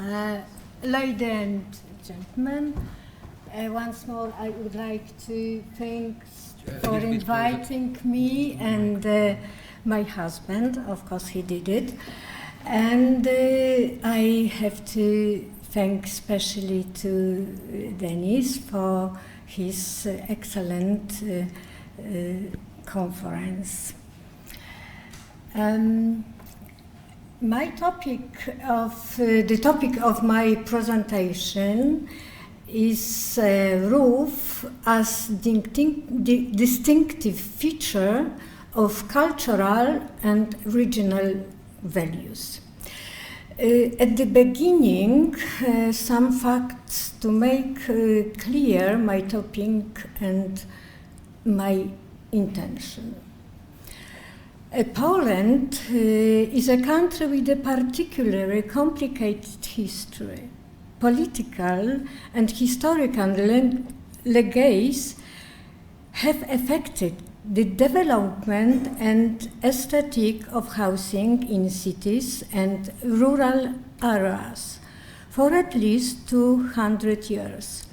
Ladies and gentlemen, once more I would like to thank for inviting me and my husband. Of course, he did it. And I have to thank especially to Denis for his excellent conference. The topic of my presentation is roof as distinctive feature of cultural and regional values. At the beginning, some facts to make clear my topic and my intention. Poland is a country with a particularly complicated history. Political and historical legacies have affected the development and aesthetic of housing in cities and rural areas for at least 200 years.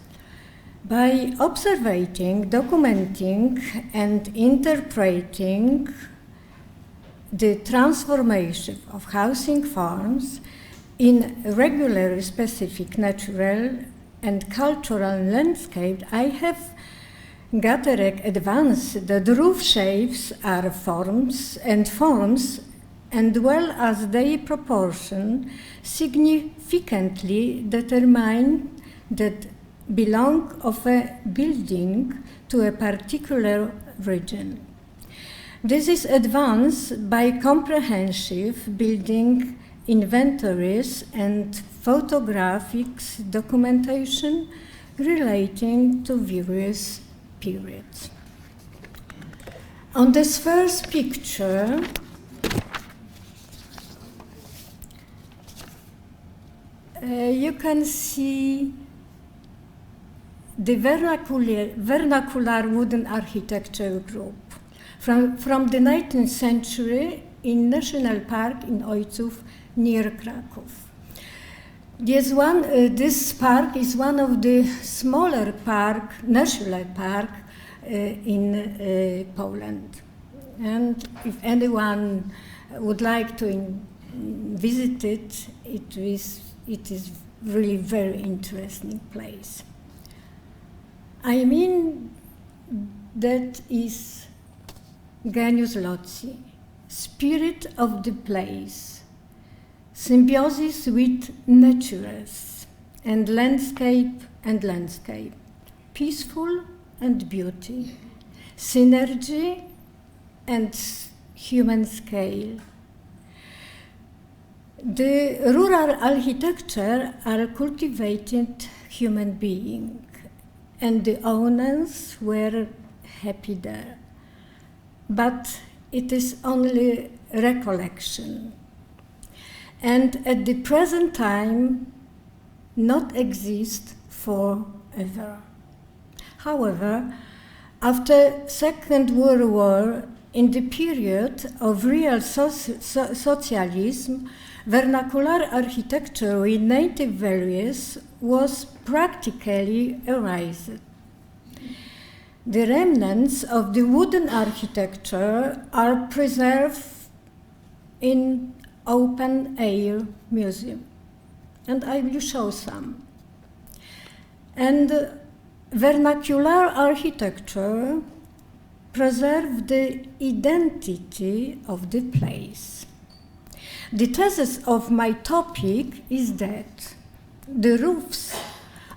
By observing, documenting, and interpreting the transformation of housing forms in regular specific natural and cultural landscape, I have gathered advance that roof shapes are forms, and well as their proportion significantly determine that belong of a building to a particular region. This is advanced by comprehensive building inventories and photographic documentation relating to various periods. On this first picture, you can see the vernacular wooden architecture group from the 19th century in National Park in Ojców near Kraków. This park is one of the smaller national park in Poland. And if anyone would like to visit it, it is really very interesting place. I mean, that is genius loci, spirit of the place, symbiosis with natures and landscape, peaceful and beauty, synergy and human scale. The rural architecture are cultivated human being, and the owners were happy there. But it is only recollection, and at the present time not exist forever. However, after Second World War, in the period of real socialism, vernacular architecture with native values was practically erased. The remnants of the wooden architecture are preserved in open-air museum, and I will show some. And vernacular architecture preserves the identity of the place. The thesis of my topic is that the roofs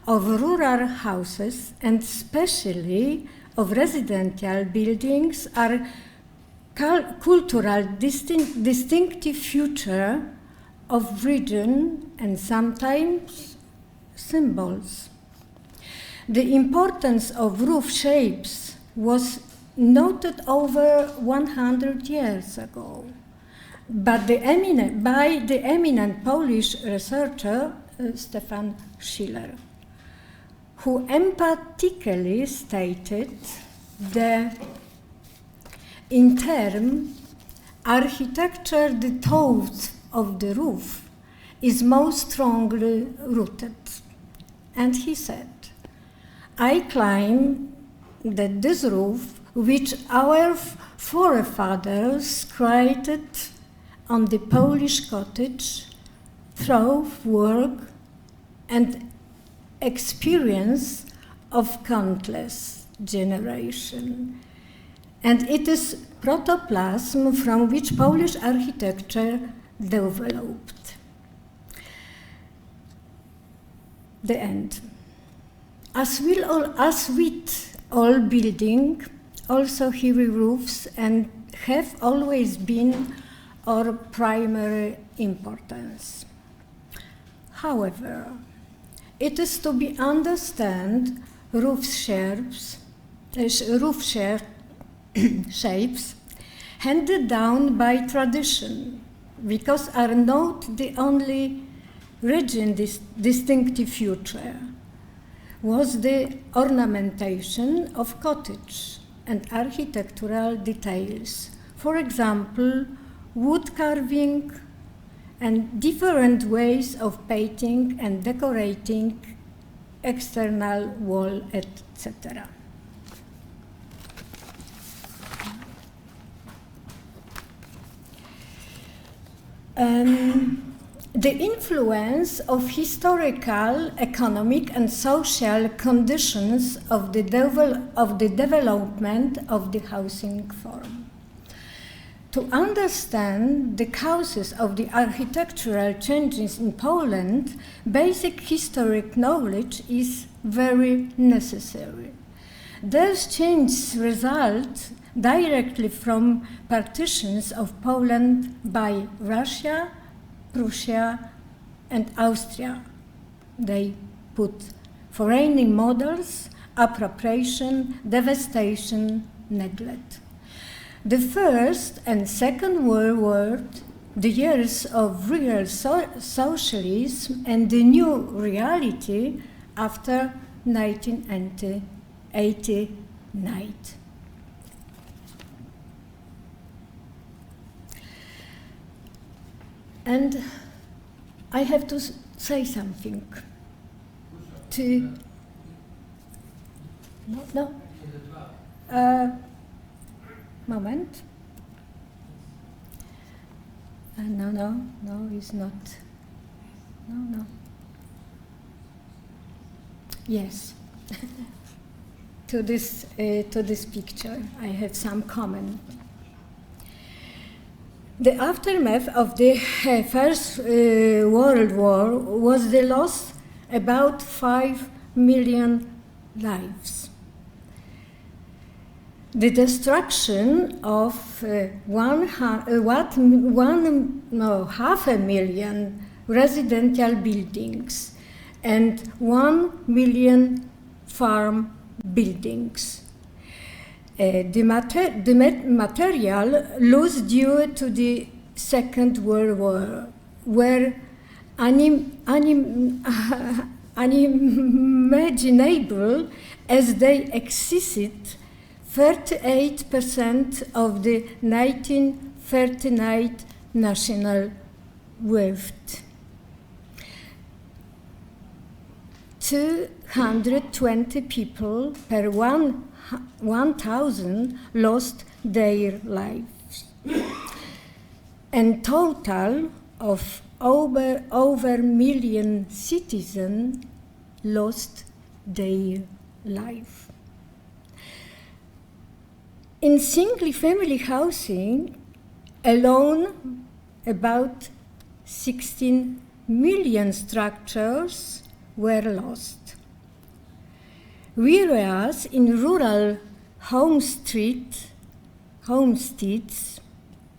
of rural houses, and especially of residential buildings, are cultural distinctive feature of region and sometimes symbols. The importance of roof shapes was noted over 100 years ago, but by the eminent Polish researcher Stefan Schiller, who emphatically stated that in term architecture the thought of the roof is most strongly rooted. And he said, I claim that this roof, which our forefathers created on the Polish cottage through work and experience of countless generations. And it is protoplasm from which Polish architecture developed. The end. As with all building, also heavy roofs and have always been of primary importance. However, it is to be understood roof shapes handed down by tradition, because are not the only region distinctive feature, was the ornamentation of cottage and architectural details. For example, wood carving and different ways of painting and decorating external wall, etc. The influence of historical, economic, and social conditions of the development of the housing form. To understand the causes of the architectural changes in Poland, basic historic knowledge is very necessary. Those changes result directly from partitions of Poland by Russia, Prussia, and Austria. They put foreign models, appropriation, devastation, neglect. The First and Second World War, the years of real socialism, and the new reality after 1989. And I have to say something. Moment. No, it's not. No. Yes. to this picture, I have some comment. The aftermath of the First World War was the loss about 5 million lives. The destruction of 500,000 residential buildings and 1 million farm buildings. The material loss due to the Second World War were unimaginable, as they exceeded 38% of the 1939 national wealth. 220 people per 1,000 lost their lives, and total of over a million citizens lost their life. In single-family housing alone, about 16 million structures were lost, whereas in rural homesteads,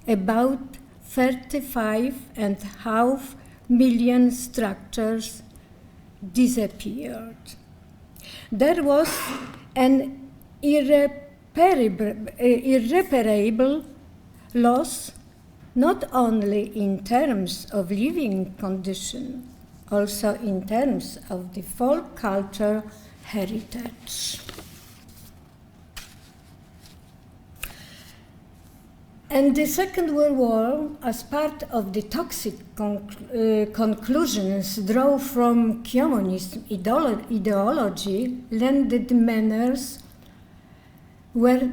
about 35.5 million structures disappeared. There was an irreparable loss, not only in terms of living condition, also in terms of the folk culture heritage. And the Second World War, as part of the toxic conclusions drawn from communist ideology, landed manners were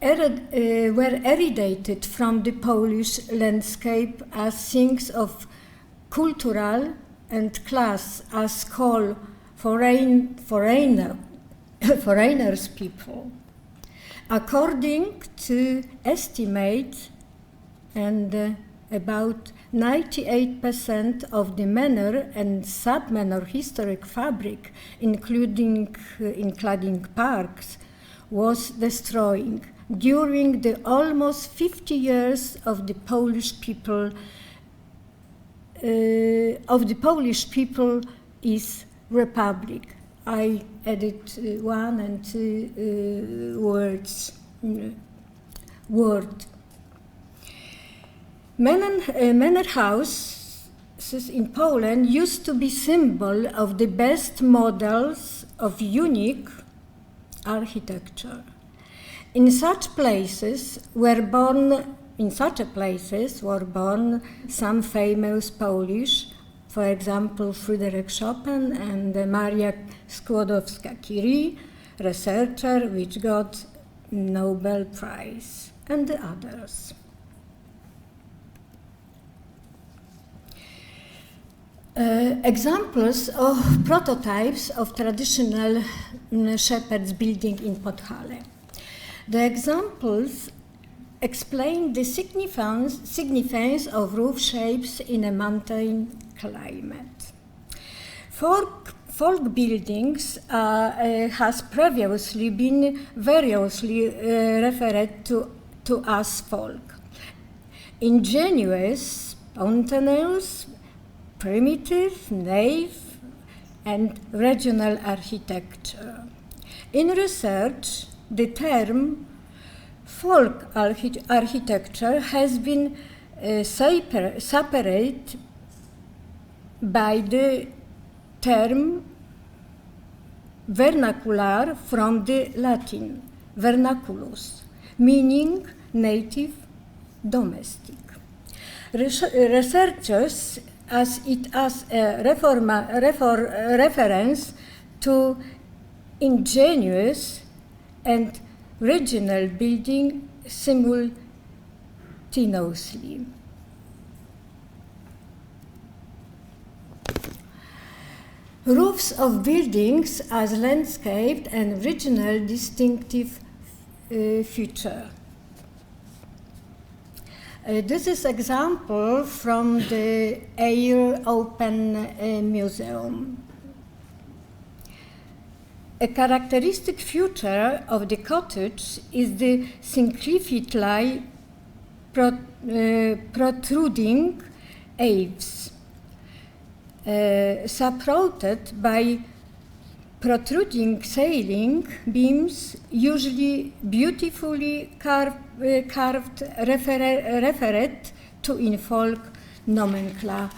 eradicated from the Polish landscape as things of cultural and class, as called foreigners people. According to estimates, and about 98% of the manor and sub-manor historic fabric, including parks, was destroyed during the almost 50 years of the Polish people is republic. I added one and two word. Manor houses in Poland used to be symbol of the best models of unique architecture. In such places were born some famous Polish, for example, Fryderyk Chopin and Maria Skłodowska-Curie, researcher which got Nobel Prize, and the others. Examples of prototypes of traditional shepherd's building in Podhale. The examples explain the significance of roof shapes in a mountain climate. Folk buildings has previously been variously referred to as folk. Ingenious, spontaneous, primitive, naive, and regional architecture. In research, the term folk architecture has been separated by the term vernacular from the Latin vernaculus, meaning native, domestic. Researchers as it as a reference to ingenious and regional building simultaneously. Roofs of buildings as landscape and regional distinctive feature. This is example from the Air Open Museum. A characteristic feature of the cottage is the significantly protruding eaves, supported by protruding ceiling beams, usually beautifully carved, referred to in folk nomenclature.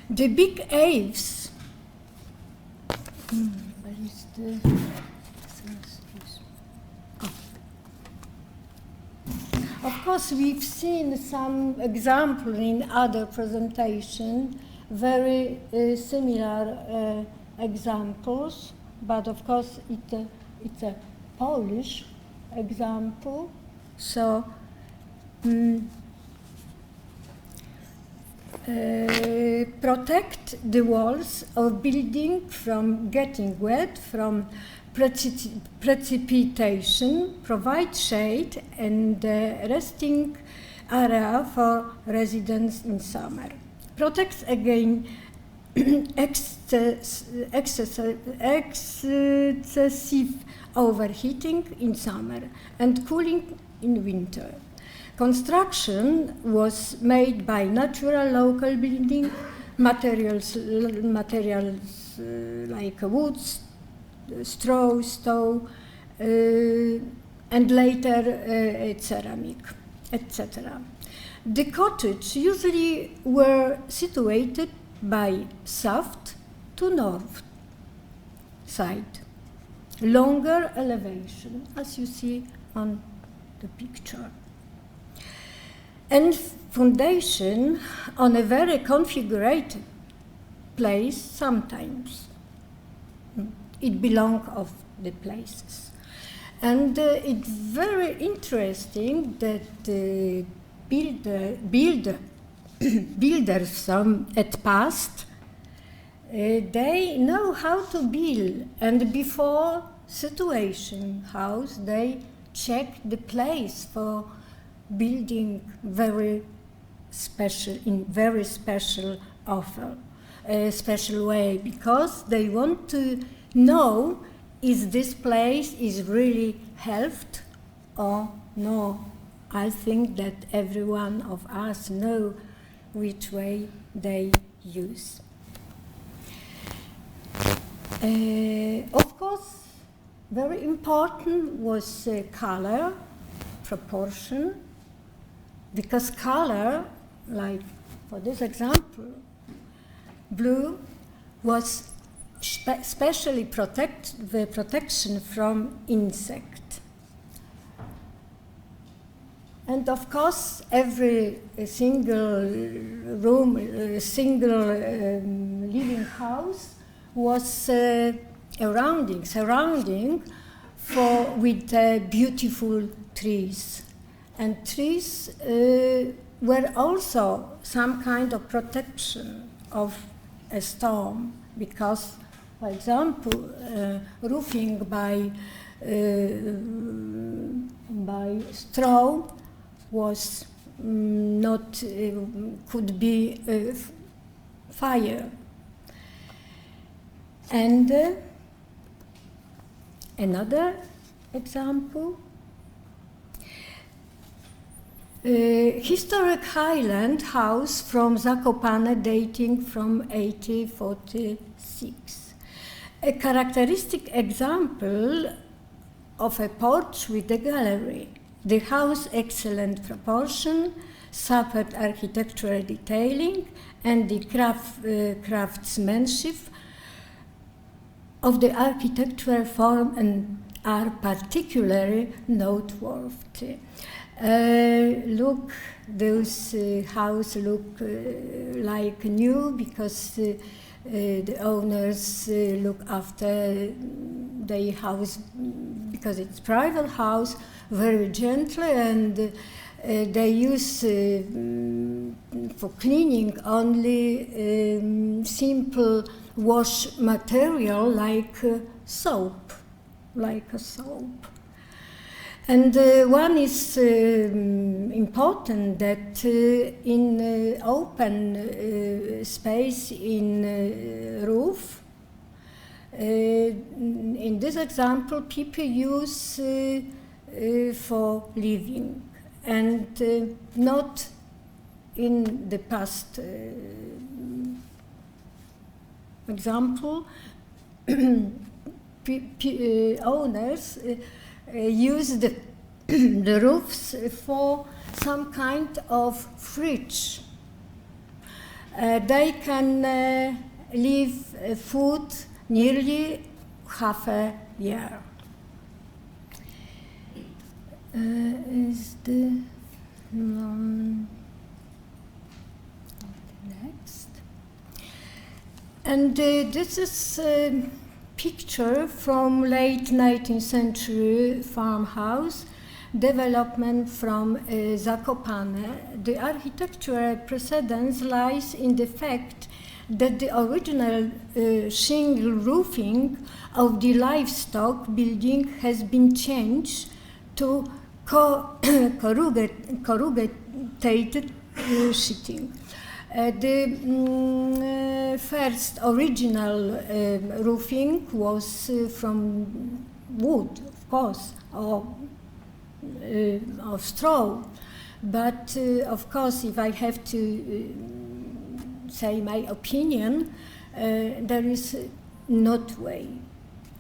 The big eaves Of course, we've seen some example in other presentation, very similar examples, but of course it's a Polish example. So protect the walls of building from getting wet, from precipitation, provide shade and resting area for residents in summer. Protects against excessive overheating in summer and cooling in winter. Construction was made by natural local building materials like wood, straw, stone, and later ceramic, etc. The cottages usually were situated by south to north side. longer elevation, as you see on the picture. And foundation on a very configured place sometimes. It belongs of the places. And it's very interesting that the builders from at past, they know how to build, and before situation house, they check the place for building very special, in very special offer, special way, because they want to know is this place is really helped or no. I think that every one of us know which way they use. Of course, very important was color, proportion, because color, like for this example, blue was specially the protection from insect. And of course, every single room, living house was surrounding with beautiful trees. And trees were also some kind of protection of a storm, because, for example, roofing by straw was not, could be fire. And another example, historic Highland house from Zakopane dating from 1846. A characteristic example of a porch with a gallery. The house excellent proportion, superb architectural detailing, and the craftsmanship of the architectural form and are particularly noteworthy. Look, those house look like new because the owners look after their house because it's private house very gently, and they use for cleaning only simple wash material like soap, And one is important that in open space in roof, in this example, people use for living, and not in the past example, owners use the roofs for some kind of fridge. They can leave food nearly half a year. Is the next? And this is a picture from late 19th century farmhouse development from Zakopane. The architectural precedence lies in the fact that the original shingle roofing of the livestock building has been changed to corrugated sheeting. The first original roofing was from wood, of course, or straw. But of course, if I have to say my opinion, there is not way,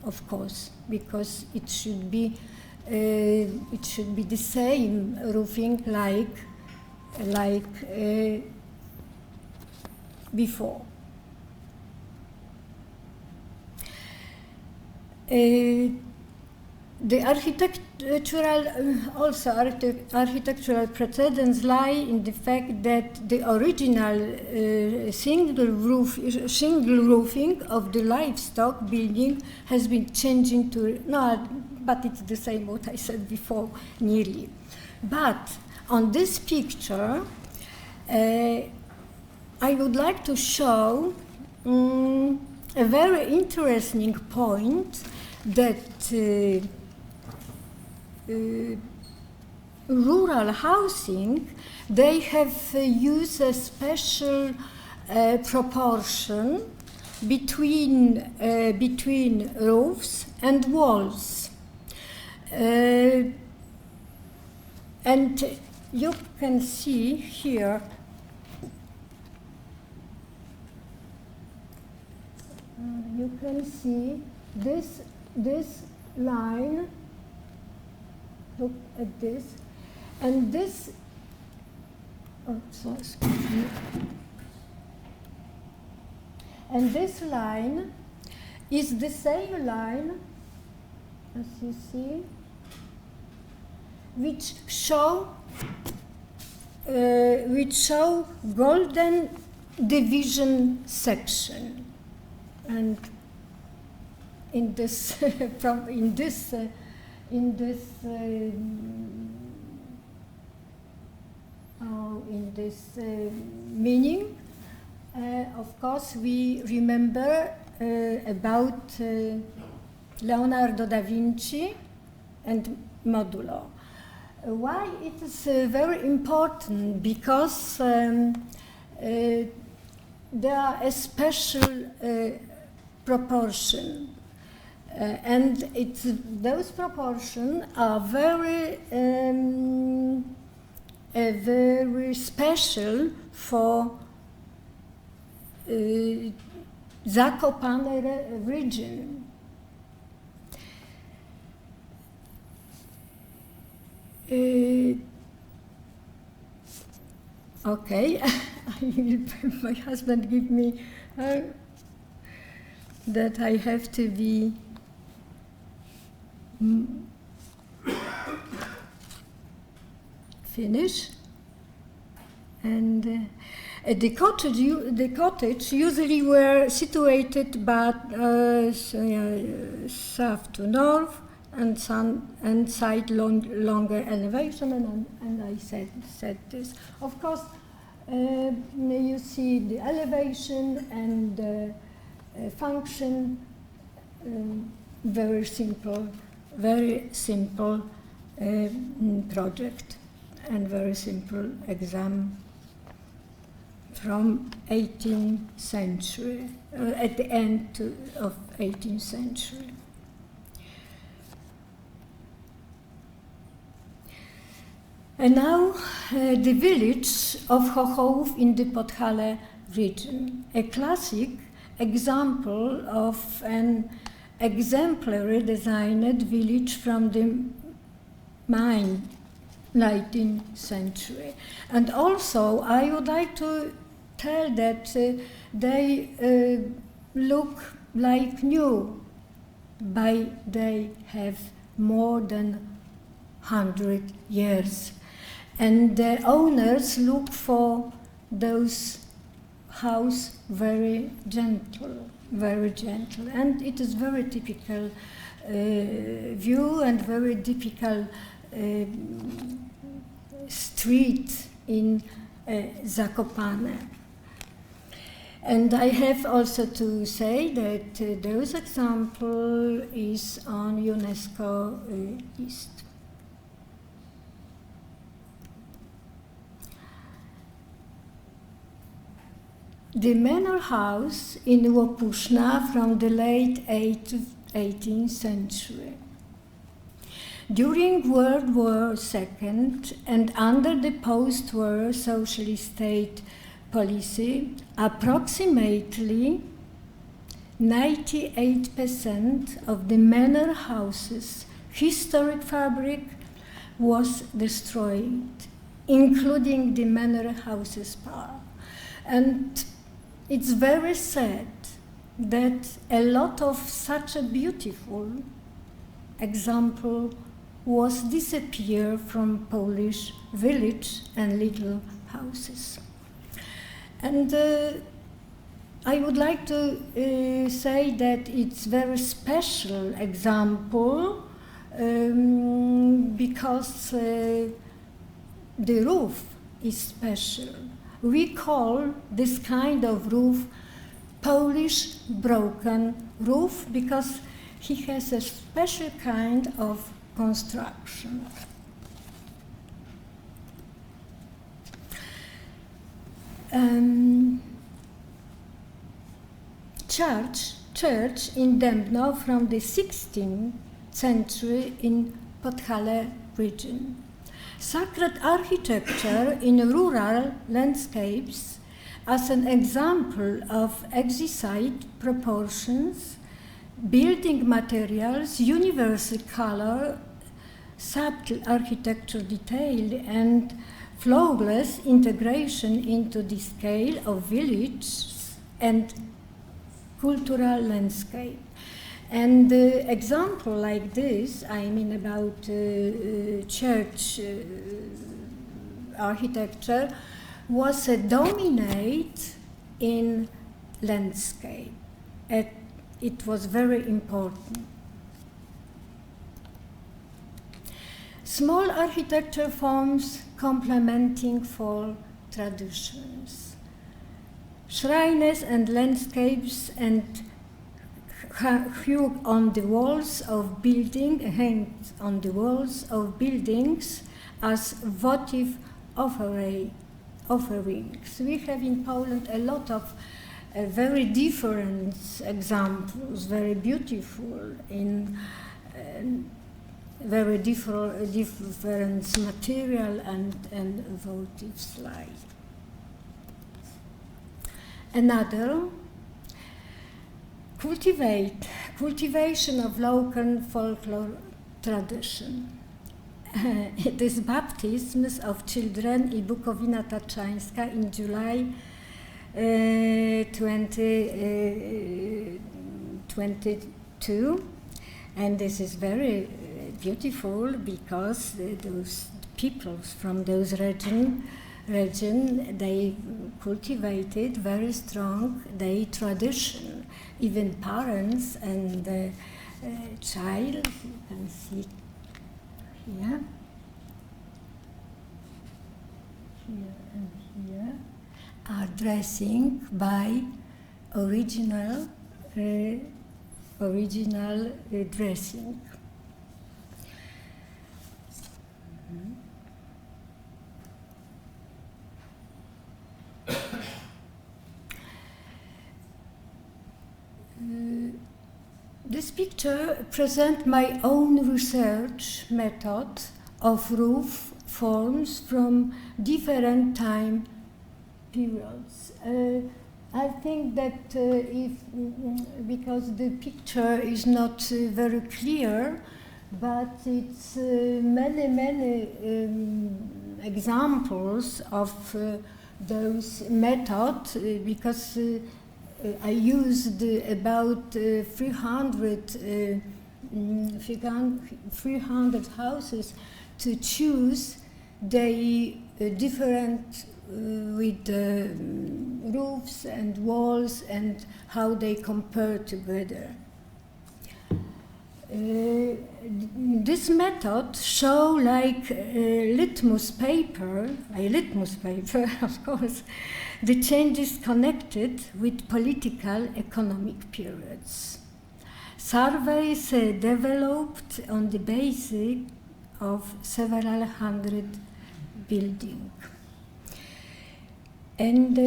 of course, because it should be the same roofing like before. The architectural precedents lie in the fact that the original single roofing of the livestock building has been changing to, no, but it's the same what I said before, nearly. But on this picture, I would like to show a very interesting point that rural housing, they have used a special proportion between roofs and walls. And you can see here you can see this line. Look at this, and this. Oh, so excuse me. And this line is the same line, as you see, which show golden division section, and in this meaning, of course, we remember about Leonardo da Vinci and modulo. Why it is very important? Because there are a special proportion, and those proportions are very special for Zakopane region. Okay, my husband give me that I have to be finished, and the cottage usually were situated but south to north and side longer elevation, and I said this. Of course, you see the elevation and function, very simple project and very simple exam from 18th century, at the end of 18th century. And now the village of Chochołów in the Podhale region, a classic example of an exemplary designed village from the 19th century. And also, I would like to tell that they look like new, but they have more than 100 years. And the owners look for those house very gentle, and it is very typical view and very typical street in Zakopane. And I have also to say that those example is on UNESCO list. The manor house in Łopuszna from the late 18th century. During World War II and under the post-war socialist state policy, approximately 98% of the manor houses' historic fabric was destroyed, including the manor houses part. And it's very sad that a lot of such a beautiful example was disappear from Polish village and little houses. And I would like to say that it's very special example because the roof is special. We call this kind of roof Polish broken roof because he has a special kind of construction. Church in Dębno from the 16th century in Podhale region. Sacred architecture in rural landscapes as an example of exquisite proportions, building materials, universal color, subtle architectural detail, and flawless integration into the scale of villages and cultural landscape. And example like this, I mean about church architecture, was a dominate in landscape. It was very important. Small architecture forms complementing four traditions. Shrines and landscapes and hung on the walls of buildings as votive offerings. We have in Poland a lot of very different examples, very beautiful in very different material and votive slide. Another, cultivation of local folklore tradition. It is baptisms of children in Bukowina Tatrzańska in July 2022, and this is very beautiful because those peoples from those region they cultivated very strong their tradition. Even parents and the child, you can see here and here, are dressing by original dressing. This picture presents my own research method of roof forms from different time periods. I think that because the picture is not very clear, but it's many examples of those methods because I used about 300 houses to choose the different with the roofs and walls and how they compare together. This method show like a litmus paper, of course, the changes connected with political economic periods. Surveys developed on the basis of several hundred buildings. And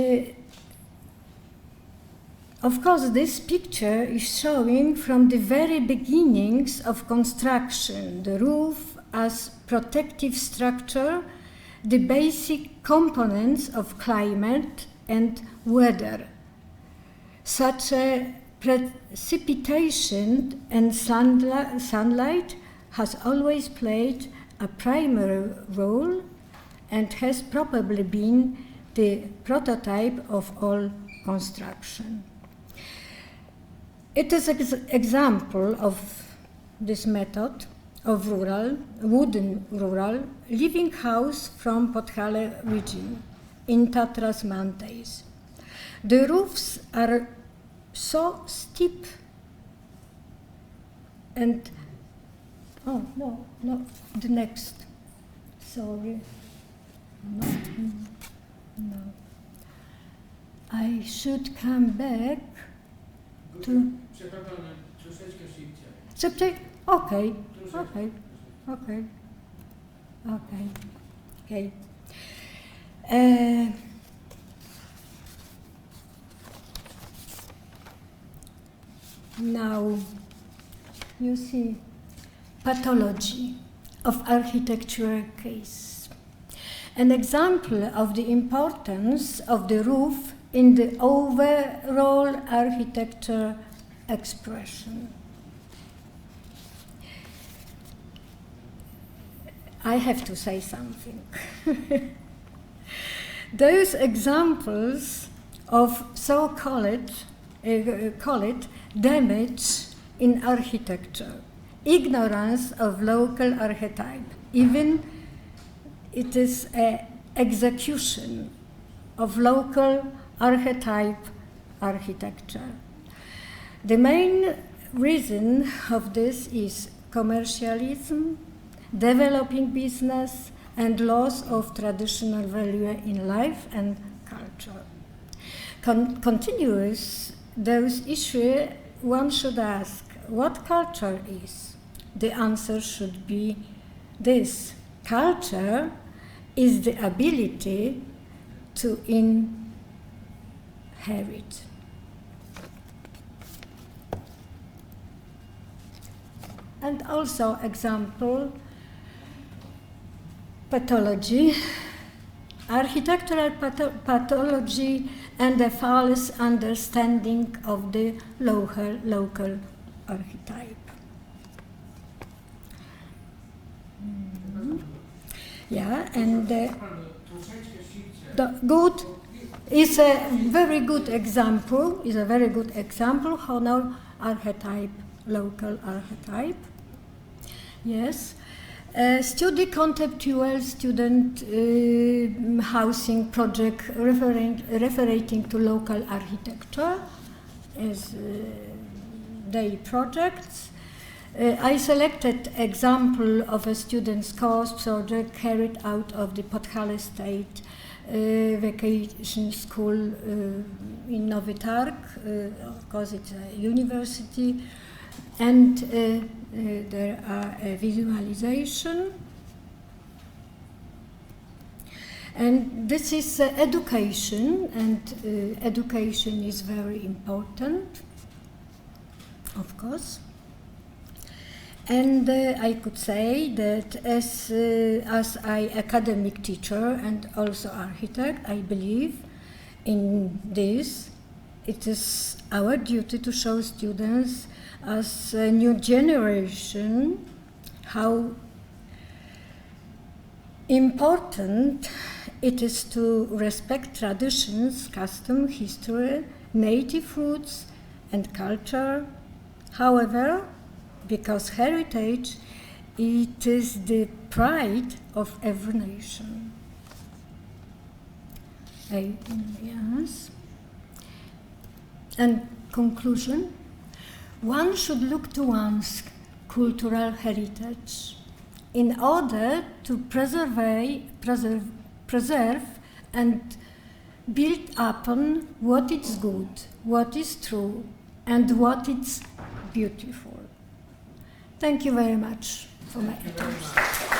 of course, this picture is showing from the very beginnings of construction, the roof as protective structure, the basic components of climate and weather, such as precipitation and sunlight has always played a primary role and has probably been the prototype of all construction. It is an example of this method of wooden rural living house from Podhale region in Tatras Mountains. The roofs are so steep and, oh, no, the next, sorry, no. I should come back to... Okay. Now, you see, pathology of architectural case. An example of the importance of the roof in the overall architecture expression. I have to say something. Those examples of so-called damage in architecture, ignorance of local archetype, even it is an execution of local archetype architecture. The main reason of this is commercialism, developing business, and loss of traditional value in life and culture. Continuous those issues, one should ask, what culture is? The answer should be this: culture is the ability to inherit. And also example, pathology, architectural pathology and a false understanding of the local archetype. Yeah, and the good is a very good example. Honor archetype, local archetype. Yes. Study conceptual student housing project referring to local architecture as their projects. I selected example of a student's course project carried out of the Podhale State Vacation School in Nowy Targ. Of course, it's a university. And there are a visualization. And this is education, and education is very important, of course. And I could say that as I academic teacher and also architect, I believe in this. It is our duty to show students as a new generation how important it is to respect traditions, custom, history, native roots and culture. However, because heritage, it is the pride of every nation. Yes. And conclusion, one should look to one's cultural heritage in order to preserve and build upon what is good, what is true, and what is beautiful. Thank you very much for my attention.